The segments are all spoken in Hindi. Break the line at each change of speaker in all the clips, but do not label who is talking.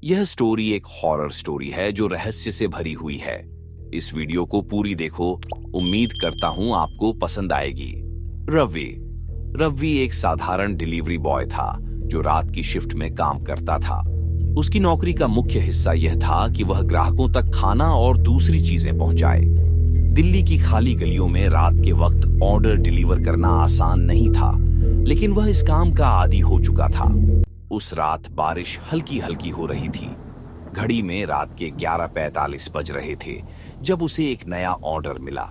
यह स्टोरी एक हॉरर स्टोरी है जो रहस्य से भरी हुई है। इस वीडियो को पूरी देखो, उम्मीद करता हूं आपको पसंद आएगी। रवि रवि एक साधारण डिलीवरी बॉय था जो रात की शिफ्ट में काम करता था। उसकी नौकरी का मुख्य हिस्सा यह था कि वह ग्राहकों तक खाना और दूसरी चीजें पहुंचाए। दिल्ली की खाली गलियों में रात के वक्त ऑर्डर डिलीवर करना आसान नहीं था, लेकिन वह इस काम का आदी हो चुका था। उस रात बारिश हल्की हल्की हो रही थी। घड़ी में रात के 11:45 बज रहे थे जब उसे एक नया ऑर्डर मिला।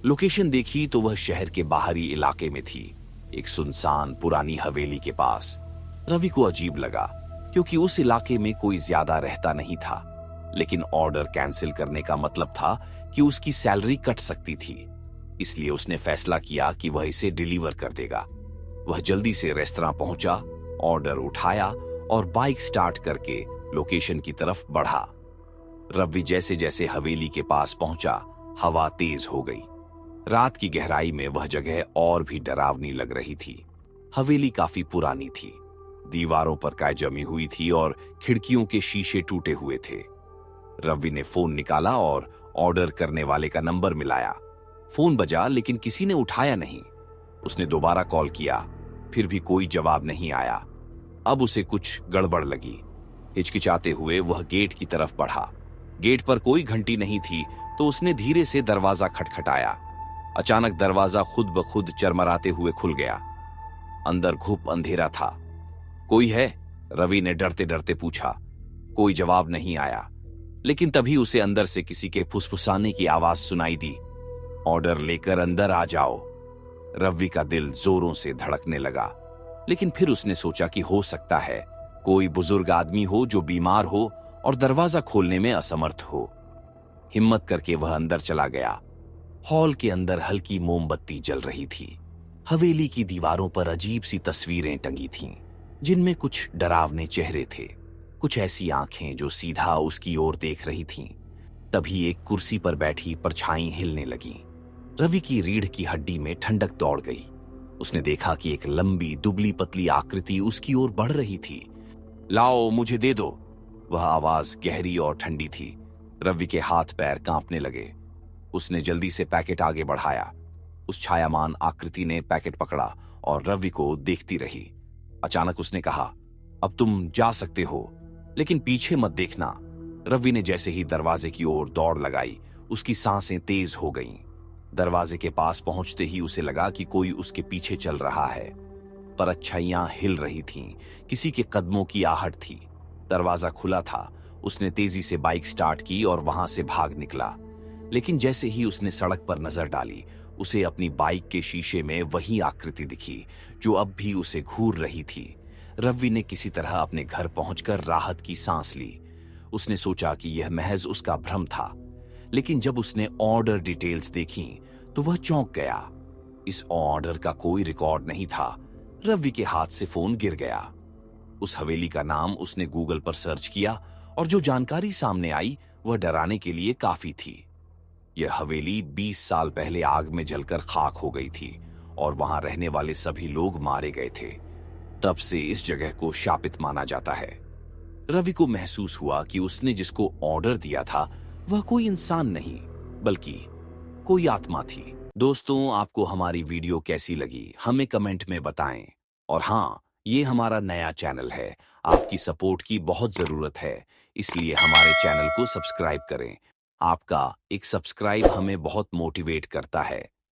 लोकेशन देखी तो वह शहर के बाहरी इलाके में थी, एक सुनसान पुरानी हवेली के पास। रवि को अजीब लगा क्योंकि उस इलाके में कोई ज्यादा रहता नहीं था, लेकिन ऑर्डर कैंसिल करने का मतलब था कि उसकी सैलरी कट सकती थी। इसलिए उसने फैसला किया कि वह इसे डिलीवर कर देगा। वह जल्दी से रेस्तरां पहुंचा, ऑर्डर उठाया और बाइक स्टार्ट करके लोकेशन की तरफ बढ़ा। रवि जैसे जैसे हवेली के पास पहुंचा, हवा तेज हो गई। रात की गहराई में वह जगह और भी डरावनी लग रही थी। हवेली काफी पुरानी थी, दीवारों पर काय जमी हुई थी और खिड़कियों के शीशे टूटे हुए थे। रवि ने फोन निकाला और ऑर्डर करने वाले का नंबर मिलाया। फोन बजा लेकिन किसी ने उठाया नहीं। उसने दोबारा कॉल किया, फिर भी कोई जवाब नहीं आया। अब उसे कुछ गड़बड़ लगी। हिचकिचाते हुए वह गेट की तरफ बढ़ा। गेट पर कोई घंटी नहीं थी तो उसने धीरे से दरवाजा खटखटाया। अचानक दरवाजा खुद ब खुद चरमराते हुए खुल गया। अंदर घुप अंधेरा था। कोई है? रवि ने डरते डरते पूछा। कोई जवाब नहीं आया, लेकिन तभी उसे अंदर से किसी के फुसफुसाने की आवाज सुनाई दी। ऑर्डर लेकर अंदर आ जाओ। रवि का दिल जोरों से धड़कने लगा, लेकिन फिर उसने सोचा कि हो सकता है कोई बुजुर्ग आदमी हो जो बीमार हो और दरवाजा खोलने में असमर्थ हो। हिम्मत करके वह अंदर चला गया। हॉल के अंदर हल्की मोमबत्ती जल रही थी। हवेली की दीवारों पर अजीब सी तस्वीरें टंगी थीं, जिनमें कुछ डरावने चेहरे थे, कुछ ऐसी आंखें जो सीधा उसकी ओर देख रही थीं। तभी एक कुर्सी पर बैठी परछाई हिलने लगी। रवि की रीढ़ की हड्डी में ठंडक दौड़ गई। उसने देखा कि एक लंबी दुबली पतली आकृति उसकी ओर बढ़ रही थी। लाओ, मुझे दे दो। वह आवाज गहरी और ठंडी थी। रवि के हाथ पैर कांपने लगे। उसने जल्दी से पैकेट आगे बढ़ाया। उस छायामान आकृति ने पैकेट पकड़ा और रवि को देखती रही। अचानक उसने कहा, अब तुम जा सकते हो, लेकिन पीछे मत देखना। रवि ने जैसे ही दरवाजे की ओर दौड़ लगाई, उसकी सांसें तेज हो गईं। दरवाजे के पास पहुंचते ही उसे लगा कि कोई उसके पीछे चल रहा है। परछाइयां हिल रही थीं, किसी के कदमों की आहट थी। दरवाजा खुला था। उसने तेजी से बाइक स्टार्ट की और वहां से भाग निकला। लेकिन जैसे ही उसने सड़क पर नजर डाली, उसे अपनी बाइक के शीशे में वही आकृति दिखी जो अब भी उसे घूर रही थी। रवि ने किसी तरह अपने घर पहुंचकर राहत की सांस ली। उसने सोचा कि यह महज उसका भ्रम था, लेकिन जब उसने ऑर्डर डिटेल्स देखी तो वह चौंक गया। इस ऑर्डर का कोई रिकॉर्ड नहीं था। रवि के हाथ से फोन गिर गया। उस हवेली का नाम उसने गूगल पर सर्च किया और जो जानकारी सामने आई वह डराने के लिए काफी थी। यह हवेली 20 साल पहले आग में जलकर खाक हो गई थी और वहां रहने वाले सभी लोग मारे गए थे। तब से इस जगह को शापित माना जाता है। रवि को महसूस हुआ कि उसने जिसको ऑर्डर दिया था वह कोई इंसान नहीं, बल्कि कोई आत्मा थी। दोस्तों, आपको हमारी वीडियो कैसी लगी हमें कमेंट में बताएं। और हाँ, ये हमारा नया चैनल है, आपकी सपोर्ट की बहुत जरूरत है, इसलिए हमारे चैनल को सब्सक्राइब करें। आपका एक सब्सक्राइब हमें बहुत मोटिवेट करता है।